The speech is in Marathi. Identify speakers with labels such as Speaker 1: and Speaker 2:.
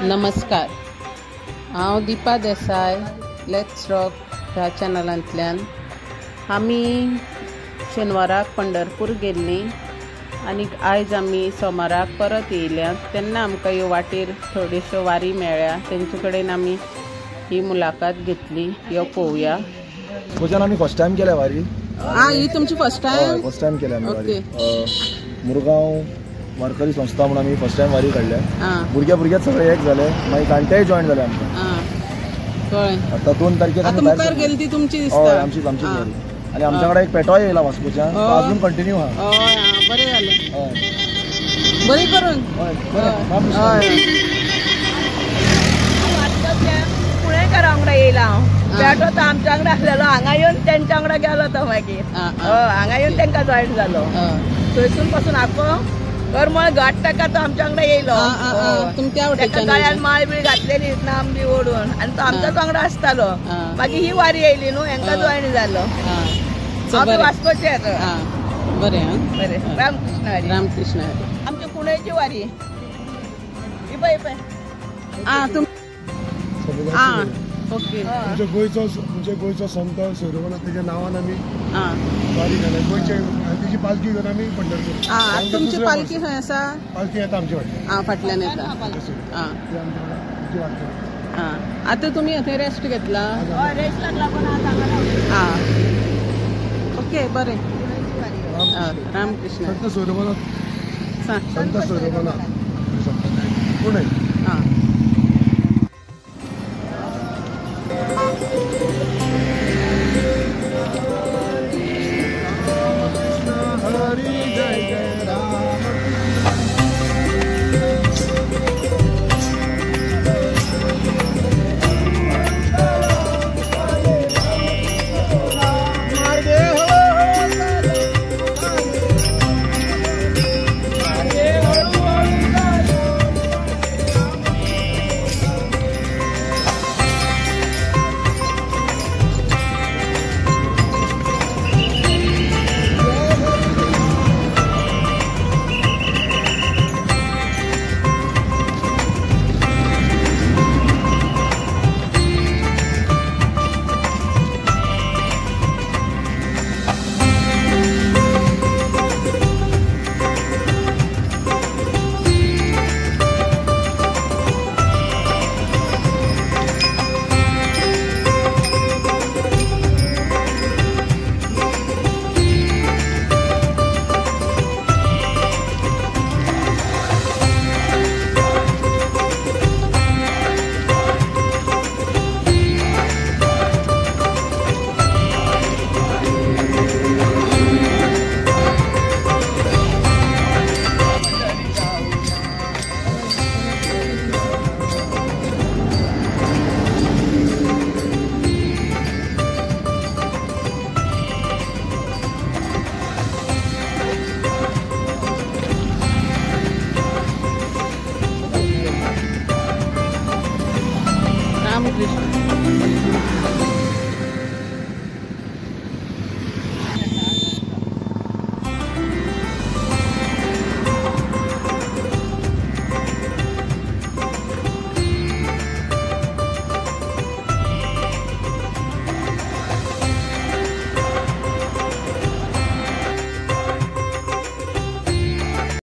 Speaker 1: नमस्कार, हांव दीपा देसाय लेट्स रॉक ह्या चॅनलांतल्यान आमी शेनवाराक पंढरपूर गेल्लीं आनी आयज आमी सोमाराक परत येयल्या। तेन्ना आमकां ह्यो वाटेर थोड्योश्यो वारी मेळ्ळ्या, तेंचे कडेन आमी ही मुलाखत घेतली। यो पळोवया।
Speaker 2: गोंयच्यान आमी फर्स्ट टायम केल्या वारी।
Speaker 1: ही तुमची फर्स्ट टायम?
Speaker 2: फर्स्ट टायम केल्या आमी वारी। मुरगांव वारकरी संस्था म्हणून आमी फर्स्ट टायम वारी काडल्या। भुरगे सगळे एक जाले, मागीर जाणटेय जॉइन जाले आमकां। आता 2 तारखेक आमी
Speaker 1: मुखार गेली ती तुमची दिसता?
Speaker 2: आमचीच वारी। आणि आमच्या कडेन एक पेटोय येयला वास्कोच्यान, तो अजून कंटिन्यू आहा।
Speaker 1: बरें जालें, बरें करून।
Speaker 3: पुणेकारा वांगडा येयला हांव। पेटो तो आमच्या वांगडा आसलेलो, हांगा येवन तेंच्या वांगडा गेलो तो मागीर। हांगा येवन तेंका जॉइन जालो। थंयसून पासून आखो करमळ घाट ताका तो आमच्या वांगडा येयलो। ताका गळ्यान माळ बी घातलेली नाम बी ओडून, आनी तो आमच्याच वांगडा आसतालो। मागीर ही वारी येयली न्हू, हेंका जॉइन जालो। हांव वास्कोचे।
Speaker 1: बरें
Speaker 3: बरें, रामकृष्ण हरी।
Speaker 1: रामकृष्ण हरी।
Speaker 3: आमच्या पुणेची वारी ही पळय पळय।
Speaker 1: ओके।
Speaker 4: गोंयचो संत सोयरोबनाथ तेच्या नांवान आमी वारी घालय। गोंयचे तेची पालखी घेवन आमी पंढरपूर।
Speaker 1: तुमची पालखी खंय आसा?
Speaker 4: पालखी येता आमचे फाटल्यान।
Speaker 1: फाटल्यान येता। आतां तुमी थंय रेस्ट घेतला?
Speaker 3: रेस्टाक लागून
Speaker 1: ओके, बरें। रामकृष्ण।
Speaker 4: संत सोयरोबनाथ पुणे।